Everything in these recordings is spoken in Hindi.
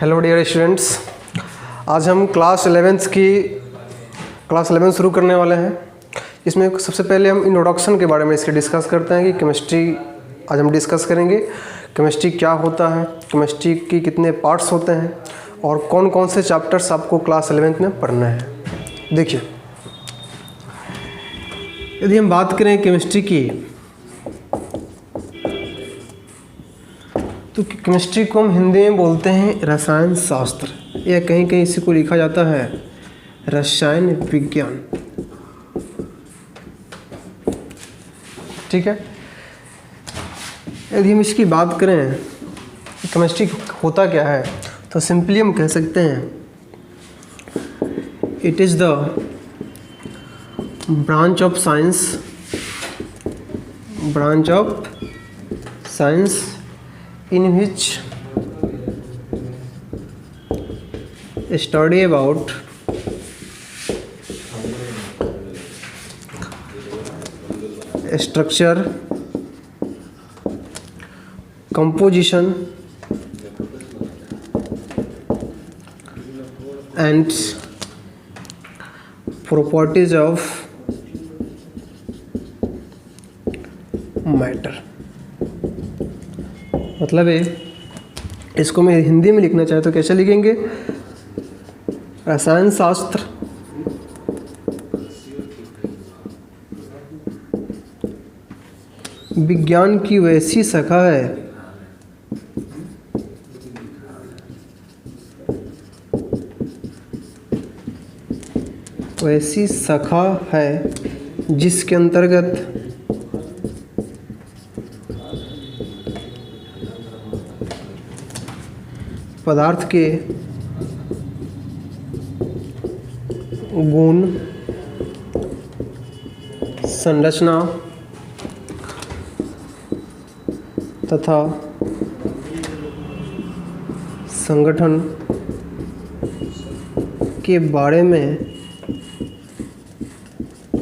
हेलो डियर स्टूडेंट्स, आज हम क्लास 11 शुरू करने वाले हैं। इसमें सबसे पहले हम इंट्रोडक्शन के बारे में इसके डिस्कस करते हैं कि केमिस्ट्री आज हम डिस्कस करेंगे। केमिस्ट्री क्या होता है, केमिस्ट्री की कितने पार्ट्स होते हैं और कौन कौन से चैप्टर्स आपको क्लास 11 में पढ़ना है। देखिए, यदि हम बात करें केमिस्ट्री की तो केमिस्ट्री को हम हिंदी में बोलते हैं रसायन शास्त्र, या कहीं कहीं इसी को लिखा जाता है रसायन विज्ञान। ठीक है, यदि हम इसकी बात करें केमिस्ट्री होता क्या है तो सिंपली हम कह सकते हैं it is the branch of science in which study about structure, composition and properties of matter। मतलब है, इसको मैं हिंदी में लिखना चाहे तो कैसे लिखेंगे? रसायन शास्त्र विज्ञान की वैसी शाखा है जिसके अंतर्गत पदार्थ के गुण, संरचना तथा संगठन के बारे में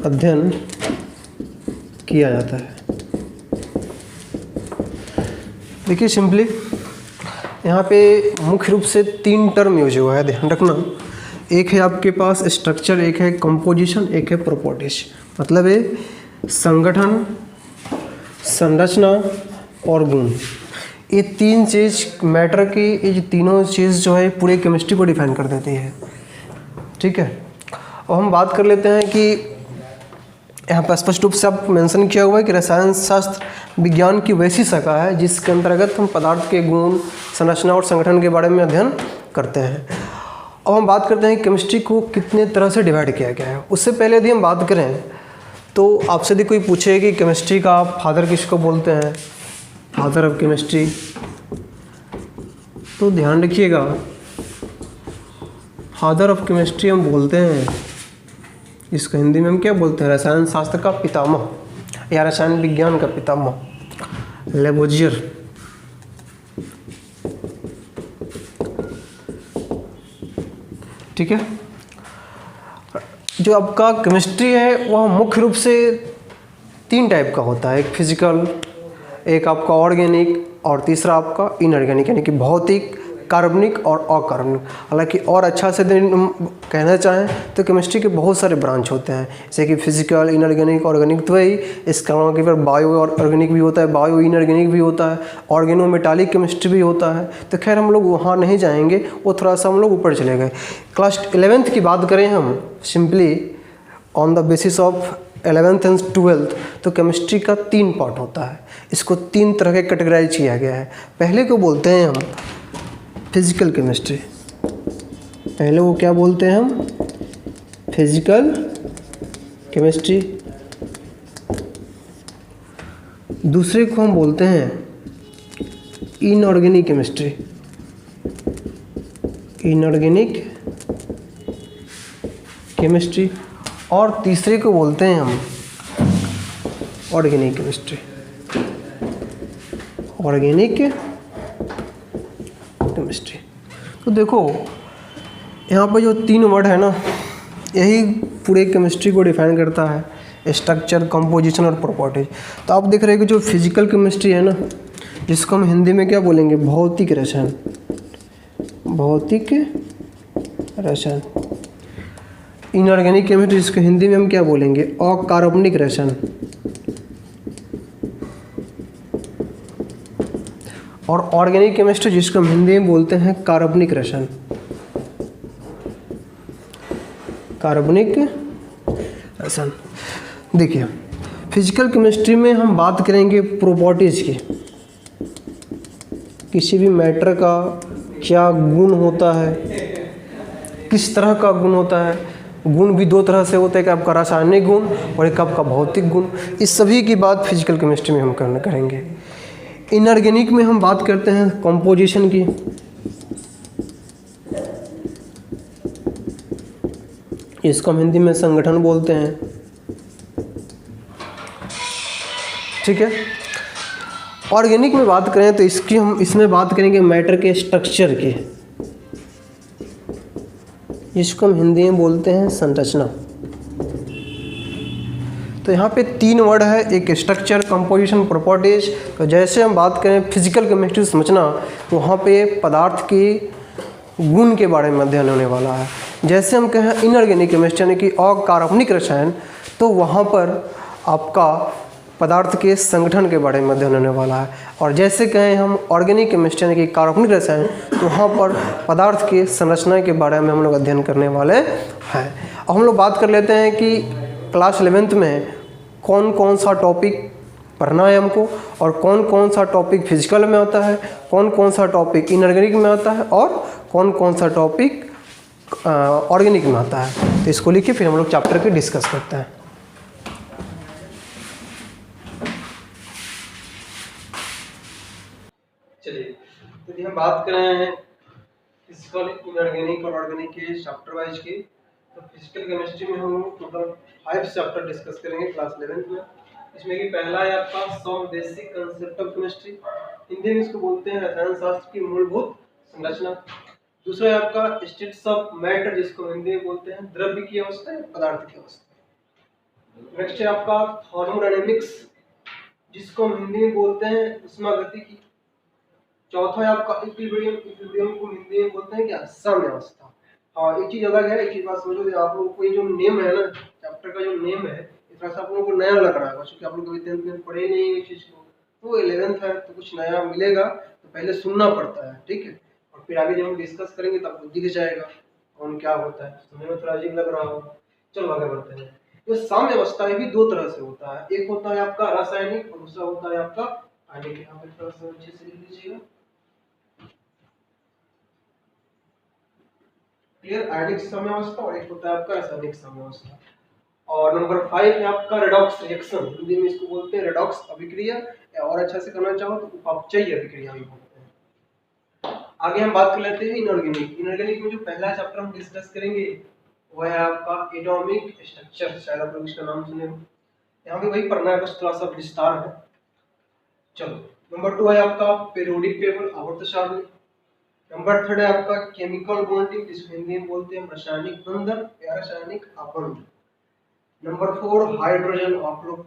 अध्ययन किया जाता है। देखिए, सिंपली यहाँ पे मुख्य रूप से 3 टर्म यूज हुआ है, ध्यान रखना। एक है आपके पास स्ट्रक्चर, एक है कंपोजिशन, एक है प्रॉपर्टीज। मतलब है संगठन, संरचना और गुण। ये 3 चीज़ मैटर की, ये तीनों चीज़ जो है पूरे केमिस्ट्री को डिफाइन कर देती है। ठीक है, और हम बात कर लेते हैं कि यहाँ पर स्पष्ट रूप से आप मेंशन किया हुआ है कि रसायन शास्त्र विज्ञान की वैसी शाखा है जिसके अंतर्गत हम पदार्थ के गुण, संरचना और संगठन के बारे में अध्ययन करते हैं। अब हम बात करते हैं केमिस्ट्री को कितने तरह से डिवाइड किया गया है। उससे पहले यदि हम बात करें तो आपसे यदि कोई पूछे कि केमिस्ट्री का फादर किसको बोलते हैं, फादर ऑफ केमिस्ट्री, तो ध्यान रखिएगा फादर ऑफ केमिस्ट्री हम बोलते हैं, इसको हिंदी में हम क्या बोलते हैं? रसायन शास्त्र का पितामह या रसायन विज्ञान का पितामह, लेबोजियर। ठीक है, जो आपका केमिस्ट्री है वह मुख्य रूप से 3 टाइप का होता है। एक फिजिकल, एक आपका ऑर्गेनिक और तीसरा आपका इनऑर्गेनिक, यानी कि भौतिक, कार्बनिक और अकार्बनिक। हालांकि और अच्छा से कहना चाहें तो केमिस्ट्री के बहुत सारे ब्रांच होते हैं, जैसे कि फिजिकल, इनऑर्गेनिक, ऑर्गेनिक। तो वही इसके अलावा कि फिर बायो और ऑर्गेनिक भी होता है, बायो इनऑर्गेनिक भी होता है, ऑर्गेनो मेटालिक केमिस्ट्री भी होता है। तो खैर हम लोग वहाँ नहीं जाएंगे, वो थोड़ा सा हम लोग ऊपर चले गए। क्लास 11th की बात करें हम simply on the basis of 11th and 12th, तो केमिस्ट्री का 3 पार्ट होता है। इसको 3 तरह के कैटेगराइज किया गया है। पहले को बोलते हैं हम फिजिकल केमिस्ट्री। पहले वो क्या बोलते हैं हम? Physical chemistry. दूसरे को हम बोलते हैं इनऑर्गेनिक केमिस्ट्री, इनऑर्गेनिक केमिस्ट्री। और तीसरे को बोलते हैं हम ऑर्गेनिक केमिस्ट्री, ऑर्गेनिक केमिस्ट्री। तो देखो, यहाँ पर जो 3 वर्ड है ना, यही पूरे केमिस्ट्री को डिफाइन करता है, स्ट्रक्चर, कंपोजिशन और प्रॉपर्टीज। तो आप देख रहे हैं कि जो फिजिकल केमिस्ट्री है ना, जिसको हम हिंदी में क्या बोलेंगे, भौतिक रसायन, भौतिक रसायन। इनऑर्गेनिक केमिस्ट्री जिसको हिंदी में हम क्या बोलेंगे, अकार्बनिक रसायन। और ऑर्गेनिक केमिस्ट्री जिसको हम हिंदी में बोलते हैं कार्बनिक रसायन। कार्बनिक रसायन। देखिए फिजिकल केमिस्ट्री में हम बात करेंगे प्रॉपर्टीज की, किसी भी मैटर का क्या गुण होता है, किस तरह का गुण होता है। गुण भी दो तरह से होते हैं, एक आपका रासायनिक गुण और एक आपका भौतिक गुण। इस सभी की बात फिजिकल केमिस्ट्री में हम करेंगे। इनऑर्गेनिक में हम बात करते हैं कंपोजिशन की, इसको हम हिंदी में संगठन बोलते हैं, ठीक है। ऑर्गेनिक में बात करें तो इसमें बात करेंगे मैटर के स्ट्रक्चर की, जिसको हम हिंदी में बोलते हैं संरचना। तो यहाँ पे 3 वर्ड है, एक स्ट्रक्चर, कंपोजिशन, प्रॉपर्टीज। तो जैसे हम बात करें फिजिकल केमिस्ट्री समझना, तो वहाँ पे पदार्थ के गुण के बारे में अध्ययन होने वाला है। जैसे हम कहें इनऑर्गेनिक केमिस्ट्री यानी कि अकार्बनिक रसायन, तो वहाँ पर आपका पदार्थ के संगठन के बारे में अध्ययन होने वाला है। और जैसे कहें हम ऑर्गेनिक केमिस्ट्री यानी कि कार्बनिक रसायन, तो वहाँ पर पदार्थ के संरचना के बारे में हम लोग अध्ययन करने वाले हैं। अब हम लोग बात कर लेते हैं कि क्लास 11th में कौन कौन सा टॉपिक पढ़ना है हमको, और कौन कौन सा टॉपिक फिजिकल में आता है, कौन कौन सा टॉपिक इनऑर्गेनिक में आता है, और कौन कौन सा टॉपिक ऑर्गेनिक में आता है। तो इसको लिखिए, फिर हम लोग चैप्टर के डिस्कस करते हैं। चलिए, तो हम बात कर रहे हैं फिजिकल, इनऑर्गेनिक और ऑर्गेनिक के चैप्टर वाइज की। तो फिजिकल केमिस्ट्री में हम टोटल 5 चैप्टर डिस्कस करेंगे क्लास 11th में। इसमें कि पहला है आपका some basic concept of chemistry, Hindi में इसको बोलते हैं रसायन शास्त्र की मूलभूत संरचना। दूसरा है आपका स्टेट्स ऑफ मैटर, जिसको हिंदी में बोलते हैं द्रव्य की अवस्था या पदार्थ की अवस्था। नेक्स्ट है आपका थर्मोडायनेमिक्स, जिसको हम हिंदी में बोलते हैं ऊष्मागतिकी। चौथा है आपका इक्विलिब्रियम, इक्विलिब्रियम को हिंदी में बोलते हैं क्या, साम्यावस्था। हाँ, एक चीज अलग है, एक चीज बात समझो, आप लोगों को ये जो नेम है ना, चैप्टर का जो नेम है, इस तरह से आप लोगों को नया लग रहा है क्योंकि आप लोग कभी 10th में पढ़े नहीं इस चीज को। तो 11th है तो कुछ नया मिलेगा, तो पहले सुनना पड़ता है, ठीक है। और फिर आगे जब हम डिस्कस करेंगे तब आपको दिख जाएगा कौन क्या होता है। सुनने में थोड़ा अजीब लग रहा हो, चलो आगे बढ़ते हैं। ये साम्य अवस्था भी दो तरह से होता है, एक होता है आपका रासायनिक और दूसरा होता है आपका आयनिक। यहाँ पे थोड़ा सा अच्छे से लिख लीजिएगा, क्लियर। आयनिक साम्यावस्था और एक होता है आपका रासायनिक साम्यावस्था। और नंबर 5 है आपका रेडॉक्स रिएक्शन, हिंदी में इसको बोलते हैं रेडॉक्स अभिक्रिया, या और अच्छा से करना चाहो तो उपापचयी अभिक्रिया भी बोलते हैं। आगे हम बात कर लेते हैं इनऑर्गेनिक। इनऑर्गेनिक में जो पहला चैप्टर हम डिस्कस करेंगे वो है आपका एटॉमिक स्ट्रक्चर, शायद आप लोग इसका नाम सुने हो। यहाँ पे वही पढ़ना है, बस थोड़ा सा विस्तार है। चलो, नंबर 2 है आपका पीरियोडिक टेबल, आवर्त सारणी। नंबर 3 है आपका केमिकल बॉन्डिंग, जिसको हिंदी में बोलते हैं रासायनिक बंधन या रासायनिक आबंध। Number 4 hydrogen. आप लोग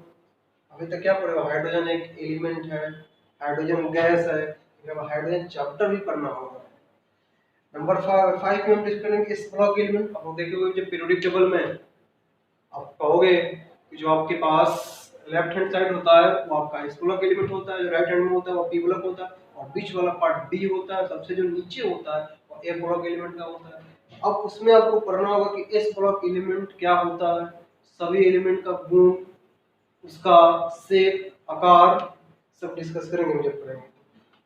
अभी तक क्या पढ़े हो, हाइड्रोजन एक एलिमेंट है, हाइड्रोजन गैस है, हाइड्रोजन चैप्टर भी पढ़ना होगा। नंबर 5 में हम डिस्कस करेंगे एस ब्लॉक एलिमेंट। आप लोग देखे हुए जो पीरियोडिक टेबल में आप कहोगे कि जो आपके पास लेफ्ट हैंड साइड होता है वो आपका एस ब्लॉक एलिमेंट होता है, जो राइट हैंड में होता है वो पी ब्लॉक होता है, और बीच वाला पार्ट डी होता है, सबसे जो नीचे होता है वो ए ब्लॉक एलिमेंट का होता है। अब उसमें आपको पढ़ना होगा कि एस ब्लॉक एलिमेंट क्या होता है, सभी एलिमेंट का गुण, उसका शेप, आकार सब डिस्कस करेंगे जब पढ़ेंगे।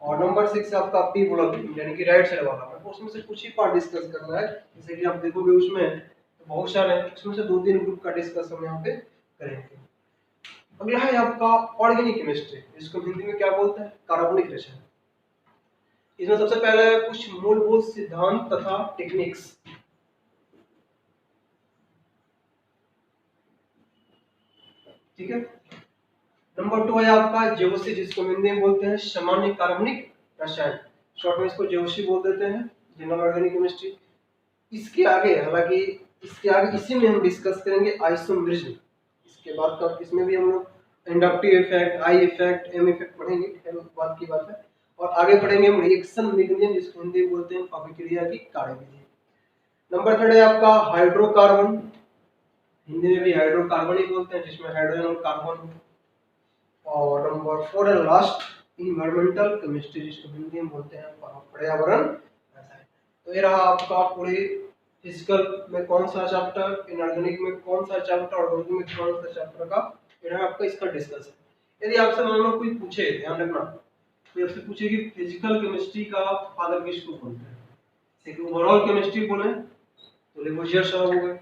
और नंबर 6 आपका पी ब्लॉक यानी कि राइट साइड वाला है, उसमें से कुछ ही पार्ट डिस्कस करना है। जैसे कि आप देखोगे उसमें तो बहुत सारे हैं, उसमें से 2-3 ग्रुप का डिस्कस हम यहाँ पे करेंगे। अगला है आपका ऑर्गेनिक केमिस्ट्री, जिसको हिंदी में क्या बोलते हैं, कार्बनिक रसायन। इसमें सबसे पहले कुछ मूलभूत सिद्धांत तथा टेक्निक्स। ठीक है। नंबर 2 है आपका जेओसी, जिसको हिंदी में बोलते हैं सामान्य कार्बनिक रसायन, शॉर्ट में इसको जेओसी बोल देते हैं, जनरल ऑर्गेनिक केमिस्ट्री। इसके आगे, हालांकि इसके आगे इसी में हम डिस्कस करेंगे आइसोमेरिज्म। इसके बाद का इसमें भी हम लोग inductive effect, I effect, M effect पढ़ेंगे, बात की बात है। और आगे पढ़ेंगे हम रिएक्शन मैकेनिज्म, जिसको हिंदी में बोलते हैं अभिक्रिया की कार्यविधि। नंबर 3 है आपका हाइड्रोकार्बन, हिंदी में भी हाइड्रोकार्बन ही बोलते हैं, जिसमें हाइड्रोजन और कार्बन। और नंबर 4 है लास्ट इन्वायरमेंटल केमिस्ट्री, जिसको हिंदी में बोलते हैं पर्यावरण रसायन। तो ये रहा आपका पूरे फिजिकल में कौन सा चैप्टर, इनऑर्गेनिक में कौन सा चैप्टर, ऑर्गेनिक में कौन सा चैप्टर का ये रहा आपका इसका डिस्कशन। यदि आपसे मान लो कोई पूछे, ध्यान रखना, कोई आपसे पूछे कि फिजिकल केमिस्ट्री का फादर किसको बोलते हैं, जैसे कि ओवरऑल केमिस्ट्री बोले तो लेवोजियर साहब हो गए।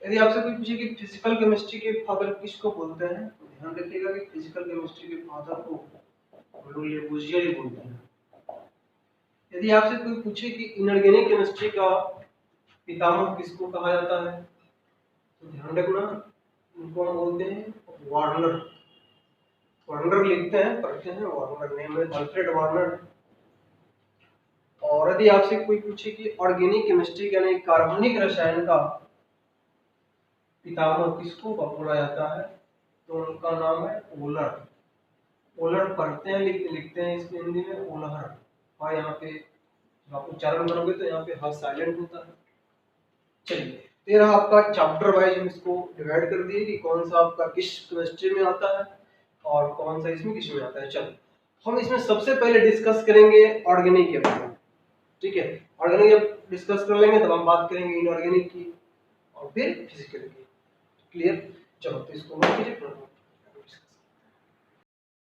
यदि आपसे कोई पूछे कि फिजिकल केमिस्ट्री के फादर किसको बोलते हैं, तो ध्यान रखिएगा कि फिजिकल केमिस्ट्री के फादर को हम लोग लेवोजियर ही बोलते हैं। यदि आपसे कोई पूछे कि इनऑर्गेनिक केमिस्ट्री का पितामह किसको कहा जाता है, तो ध्यान रखना उनको हम बोलते हैं वार्नर। वार्नर लिखते हैं, पढ़ते हैं, वार्नर नेम है अल्फ्रेड वार्नर। और यदि आपसे कोई पूछे कि ऑर्गेनिक केमिस्ट्री यानी कार्बनिक रसायन का पितामह किसको बोला जाता है, तो उनका नाम है ओलर। ओलर पढ़ते हैं, लिखते हैं इसको हिंदी में ओलहर। हाँ, यहाँ पे जब आप उच्चारण करोगे तो यहाँ पे ह साइलेंट होता है। चलिए, तेरा आपका चैप्टर वाइज हम इसको डिवाइड कर दिए कि कौन सा आपका किस केमिस्ट्री में आता है और कौन सा इसमें किस में आता है। चलो, हम इसमें सबसे पहले डिस्कस करेंगे ऑर्गेनिक के बारे में। ठीक है, ऑर्गेनिक जब डिस्कस कर लेंगे तब हम बात करेंगे इनऑर्गेनिक की और फिर फिजिकल की। क्लियर? चलो, तो इसको नोट कीजिए।